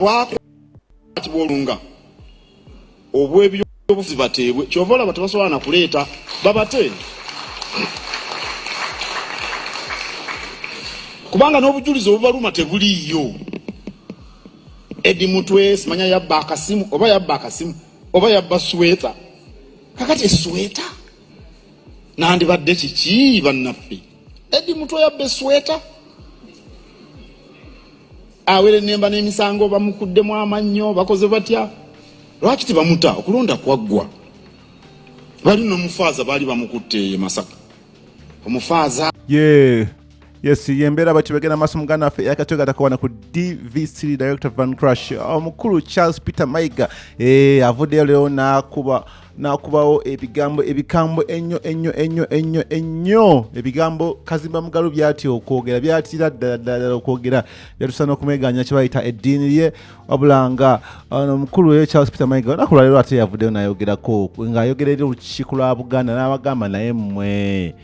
wakwati bolunga obwebyobufuzi bateebwe kyovola batabasobola na kuleeta babate kubanga n'obujulizi obubaluma tebuliiyo. Edi Mutwe simanya yabba akasimu oba yabba sweta. Kakati sweta nandibadde kiki bannaffe? Edi Mutwe yabbe sweta awere nemba n'emisango bamukuddemu amannyo bakoze batya. Lwaki tebamuta okulonda kwaggwa? Bali n'omufaaza baali bamukutte Masaka omufaaza Yes, yembera bakibegena maso mugana afe yakatwega takwana ku DVC Director Van Crush omukulu Charles Peter Mayiga avuddeyo leo nakubawo ebigambo ennyo ebigambo Kazimba Mugalu byati okwogera byatira ddala okwogera byatusana okumeganya kibayita eddiini lye wabulanga omukulu Charles Peter Mayiga nakulwa lero ate yavuddeyo nayogerako ng'ayogerera olukiiko lwa Buganda n'abagamba naye mmwe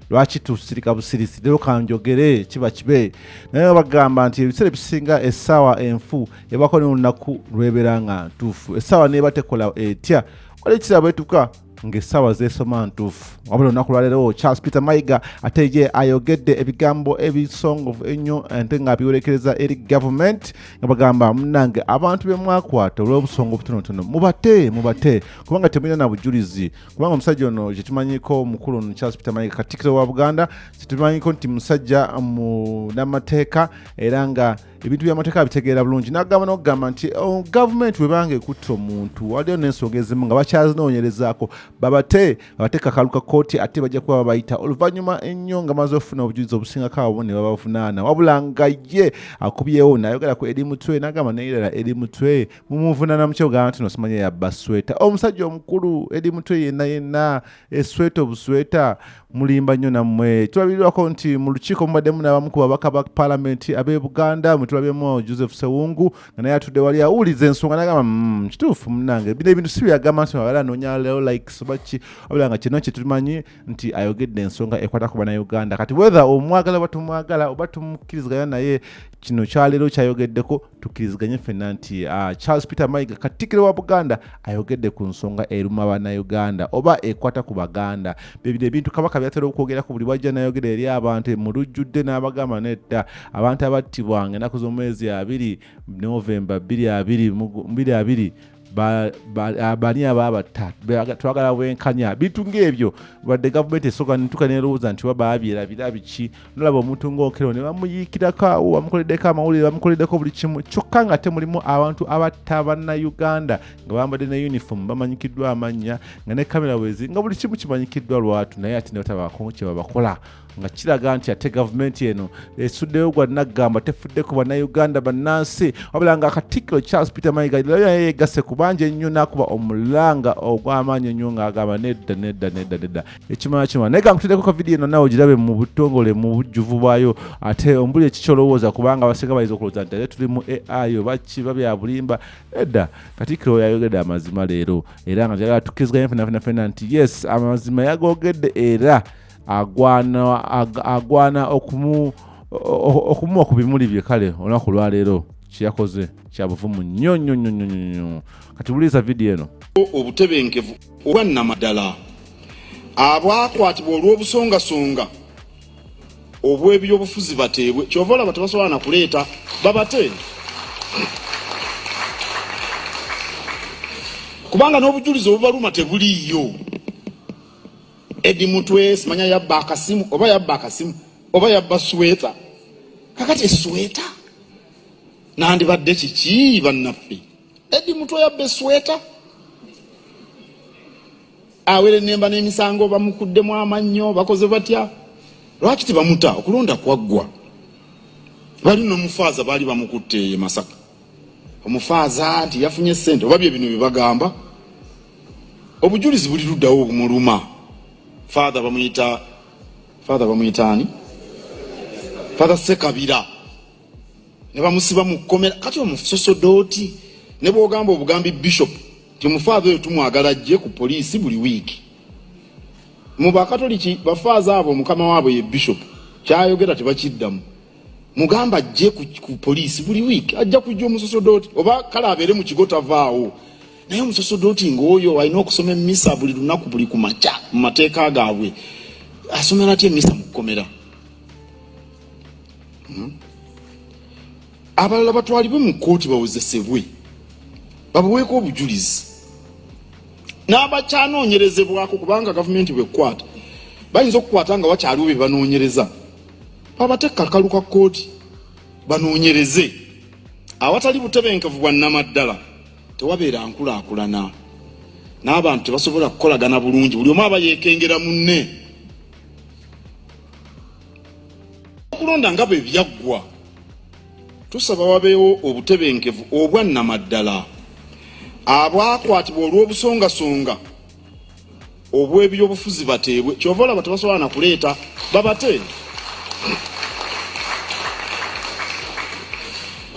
lwaki tusirika busirisi lero kanjogere kiba kibe naye bagamba nti ebiseera bisinga essaawa enfu ebako n'olunaku lweberanga ntuufu essaawa neeba tekola etya wali ekirabo etuka ng'essaawa zeesoma ntuufu wabula olunaku lwaleero Charles Peter Mayiga ate ye ayogedde ebigambo ebisongovu ennyo ate ng'abiwerekereza eri gavumenti nga bagamba munnange abantu be mwakwata olw'obusongo obutonotono mubate kubanga temulina na bujulizi kubanga omusajja ono kye tumanyiko omukulu ono Charles Peter Mayiga Katikkiro wa Buganda kye tumanyiko nti musajja munnamateeka era nga ebintu by'amateeka bitegeera bulungi n'agamba n'okugamba nti gavumenti bwe banga ekutte omuntu waliyo n'ensonga ezimu nga bakyazinoonyerezaako babate kakaluka kooti ate bajja kuba babayita oluvannyuma ennyo nga maze ofuna obujulizi obusingako abo ne babavunaana wabula nga ye akubyewo n'ayogera ku Edi Mutwe n'agamba neyirala Edi Mutwe mumuvunaana mu kyogamba nti nosimanya yabba sweta omusajja omukulu Edi Mutwe yenna esweta obusweta mulimba nnyo nammwe tulabirirwako nti mu lukiiko mubaddemu n'abamu ku babaka ba palamenti ab'e Buganda tulabyemu Joseph Sewungu nga naye atudde wali awuliza ensonga n'agamba kituufu munnange bino ebintu si byagamba nti abala anoonya leo likes baki wabula nga kino kye tumanyi nti ayogedde ensonga ekwata ku bannayuganda kati whether omwagala oba tumwagala oba tumukkiriziganya naye kino kyaleero kyayogeddeko tukkiriziganye ffenna nti Charles Peter Mayiga Katikkiro wa Buganda ayogedde ku nsonga eruma bannayuganda oba ekwata ku baganda bebino ebintu kabaka byatera okwogerako buli wajja nayogera eri abantu mu lujjudde n'abagamba nedda abantu abattibwanga ennaku z'omwezi 2 November 2020 bani ababatta twagala bwenkanya bintu ng'ebyo badde gavumenti esooka nituka nerowooza nti waba abyerabira biki nolaba omuntu ng'okero ne bamuyiikirako bamukoleddeko amawulire bamukoleddeko buli kimu kyokka nga temulimu abantu abatta bannayuganda nga bambadde ne uniform bamanyikiddwa amannya nga ne kamera wezi nga buli kimu kimanyikiddwa lwatu naye ate ne batabaako kye babakola nga kiraga nti ate gavumenti eno esuddeyo gwa naggamba tefuddeko bannayuganda bannansi wabula nga Katikkiro Charles Peter Mayiga yeegasse kubanja ennyo n'akuba omulanga ogw'amaanyi ennyo ng'agamba nedda ekimala naye gankuteddeko ka vidiyo eno nawe ogirabe mu butongole mu bujjuvu bwayo ate ombuli ekikyolowooza kubanga abasinga bayinza okulowooza nti ate tuli mu AI oba kiba bya bulimba edda Katikkiro yayogedde amazima leero era nga tyagala tukkiriziganya ffenna nti yes amazima yagogedde era agwana okumuwa ku bimuli bye kale olunaku lwaleero kyeyakoze kya buvumu nnyo kati buliza vidiyo eno obutebenkevu obwannamaddala abwakwatibwa olw'obusongasonga obw'ebyobufuzi bateebwe kyova olaba tebasobola na kuleeta babate kubanga n'obujulizi obubaluma tebuliiyo. Edi Mutwe simanya yabba akasimu oba yabba sweta. Kakati sweta nandibadde kiki bannaffe? Edi Mutwe yabbe sweta awere nemba n'emisango bamukuddemu amannyo bakoze batya. Lwaki tebamuta okulonda kwaggwa? Bali n'omufaaza baali bamukutte Masaka omufaaza nti yafunye ssente oba bye bino bye bagamba obujulizi buli luddawo obumuluma. Father bamuyitaani Father Sekabira ne bamusiba mu kkomera kati omusosodoti ne bwogamba obugambi bishop ti mufather oyo tumwagala ajje ku poliisi buli wiiki mu bakatoliki bafaaza abo mukama waabwe ye bishop kyayogera tebakiddamu mugamba ajje ku poliisi buli wiiki ajja kujja omusosodoti oba kale abeere mu kigo tavaawo naye omusosodoti ng'oyo alina okusoma emmisa buli lunaku buli ku makya mu mateeka gaabwe asomera atya emmisa mu kkomera abalala batwalibwe mu kkooti bawozesebwe babuweeko obujulizi n'abakyanoonyerezebwako kubanga gavumenti bwekkwata bayinza okukwata nga wakyaliwo bye banoonyereza babateeka akalu ka kkooti banoonyereze awatali butebenkevu bwa nnamaddala tewabeera nkulaakulana n'abantu tebasobola kukolagana bulungi buli omu aba yeekengera munne okulonda nga bwe byaggwa tusaba wabeewo obutebenkevu obwa nnamaddala abwakwatibwa olw'obusongasonga obw'ebyobufuzi bateebwe kyova olaba tebasobola na kuleeta babate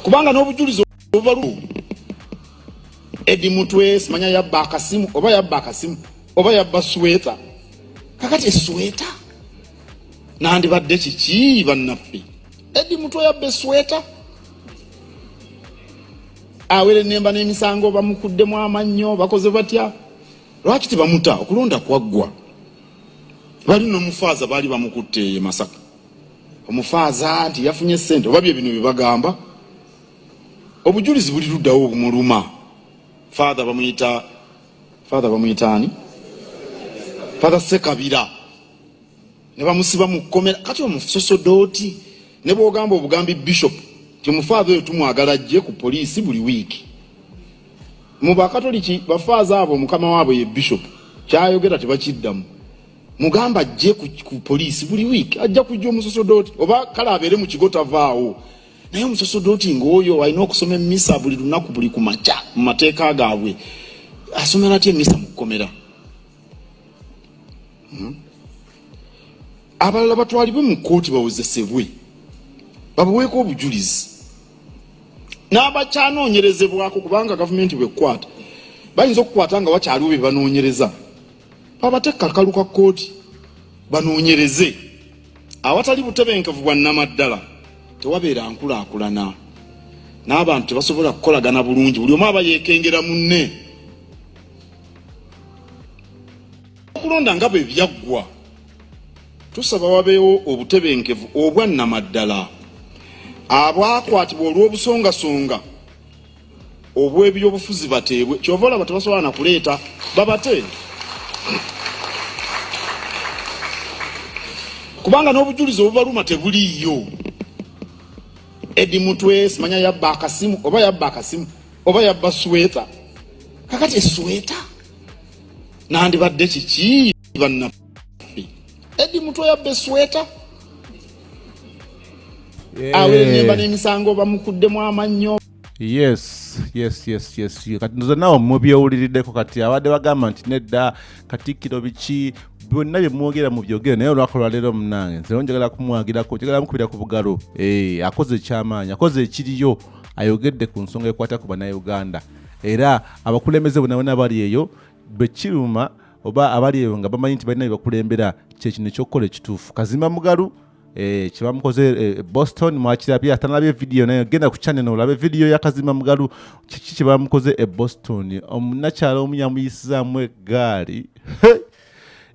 kubanga n'obujulizi obubalu Edi Mutwe simanya yabba akasimu oba yabba sweta kakati sweta nandibadde kiki bannaffe Edi Mutwe yabba sweta awere nemba n'emisango bamukuddemu amannyo bakoze batya lwaki tebamuta okulonda kwaggwa bali n'omufaaza baali bamukutte e Masaka omufaaza nti yafunye ssente oba bye bino bye bagamba obujulizi buli luddawo obumuluma father bamuyitaani father Sekabira ne bamusiba mu kkomera kati omusosodoti ne bw'ogamba obugambi bishop ti omufaaza oyo tumwagala ajje ku poliisi buli wiiki mu bakatoliki bafaaza abo mukama waabwe ye bishop kyayogera tebakiddamu mugamba ajje ku poliisi buli wiiki ajja kujja omusosodoti oba kale abeere mu kigo tavaawo naye omusosodoti ng'oyo alina okusoma emmisa buli lunaku buli ku makya mu mateeka gaabwe asomera atya emmisa mu kkomera abalala batwalibwe mu kkooti bawozesebwe babuweeko obujulizi n'abakyanoonyerezebwako kubanga gavumenti bwekkwata bayinza okukwata nga wakyaliwo bye banoonyereza babateeka akalu ka kkooti banoonyereze awatali butebenkevu bwa nnamaddala tewabeera nkulaakulana n'abantu tebasobola kukolagana bulungi buli omu aba yeekengera munne okulonda nga bwe byaggwa tusaba wabeewo obutebenkevu obwa nnamaddala abwakwatibwa olw'obusongasonga obw'ebyobufuzi bateebwe kyova olaba tebasobola na kuleeta babate kubanga n'obujulizi obubaluma tebuliiyo Edi Mutwe simanya yabba akasimu oba yabba sweta kakati sweta nandibadde kiki bannaffe Edi Mutwe yabba sweta awere nemba n'emisango bamukuddemu amannyo yes kati nze nawe mubyowuliriddeko kati abadde bagamba nti nedda katikkiro biki byonna bye mwogera mu byogere naye olwako lwaleero munange nze njagala kumwagirako njagala mukubira ku bugalo akoze ekyamaanyi akoze ekiriyo ayogedde ku nsonga ekwata ku bannayuganda era abakulembeze bonna bali eyo bwe kiruma oba abali eyo nga bamanyi nti balina bye bakulembera kyekino ekyokukola ekituufu Kazimba Mugalu kyebamukoze Boston mwakirabye atanalabye video naye genda ku channel olabe video ya Kazimba Mugalu kiki kyebamukoze e Boston omunakyala omuyamuyisizaamu eggaali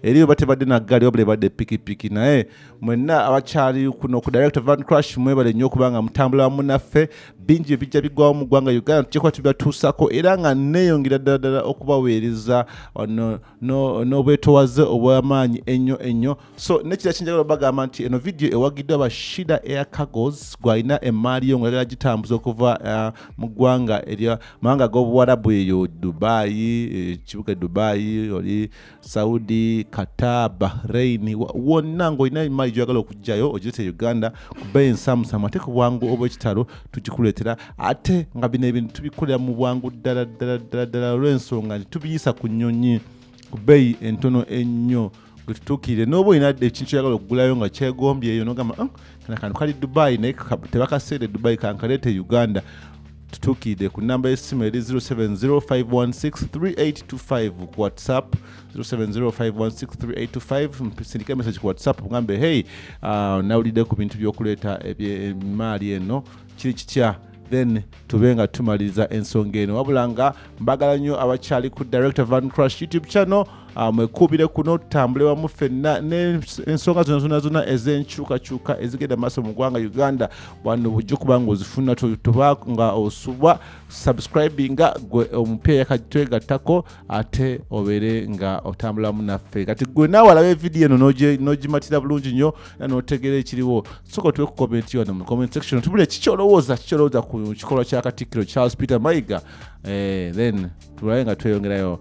eriyo batebadde na ggaali wabula badde pikipiki naye mwenna abakyali kuno ku Director Van Crash mwebale nnyo okubanga mutambula wamu naffe bingi ebijja biggwawo mu ggwanga Uganda tukyekuba tubyatuusako era nga neeyongera ddala okubaweereza n'obwetowaze obw'amaanyi ennyo so nekira kinjagala bagamba nti eno video ewagiddwa aba Shida Air Cargos gwalina emmaali yo ng'ayagala gitambuza okuva mu ggwanga erya mawanga g'obuwarabu eyo Dubai ekibuga Dubai oli Saudi Qatar Bahrain wonna ng'olina emmaali gy'oyagala okugjayo ogirete Uganda ku bbeeyi ensamusamu ate ku bwangu obw'ekitalo tugikuleetera ate nga bino ebintu tubikolera mu bwangu ddala olw'ensonga nti tubiyisa ku nnyonyi ku bbeeyi entono ennyo gwe tutuukirire n'oba olina ekintu kyoyagala okugulayo nga kyegombyeyo n'ogamba kana kantu kali Dubai naye tebakaseere Dubai kankaleete Uganda tutukide ku namba y'essimu eri 0705163825 ku WhatsApp 0705163825 mpsindika message ku WhatsApp ngambe hey nawulidde ku bintu by'okuleeta eby'emmaali eno kiri kitya then tubenga tumaliriza ensonga eno wabula nga mbagala nnyo abakyali ku Director Van Crush YouTube channel mwekubire kuno tutambule wamu ffenna n'ensonga zonna ez'enkyukakyuka ezigenda maaso mu ggwanga Uganda wano bujja kuba ng'ozifuna toba nga osubwa subscribinga gwe omupya yakatwegattako ate obeere nga otambulamu naffe kati gwe naawe alaba evidiyo eno n'ogimatira bulungi nnyo n'otegeera ekiriwo soka tuwe ku comment wano mu comment section tubule kikyolowooza ku kikolwa kya Katikkiro Charles Peter Mayiga then tulabe nga tweyongerayo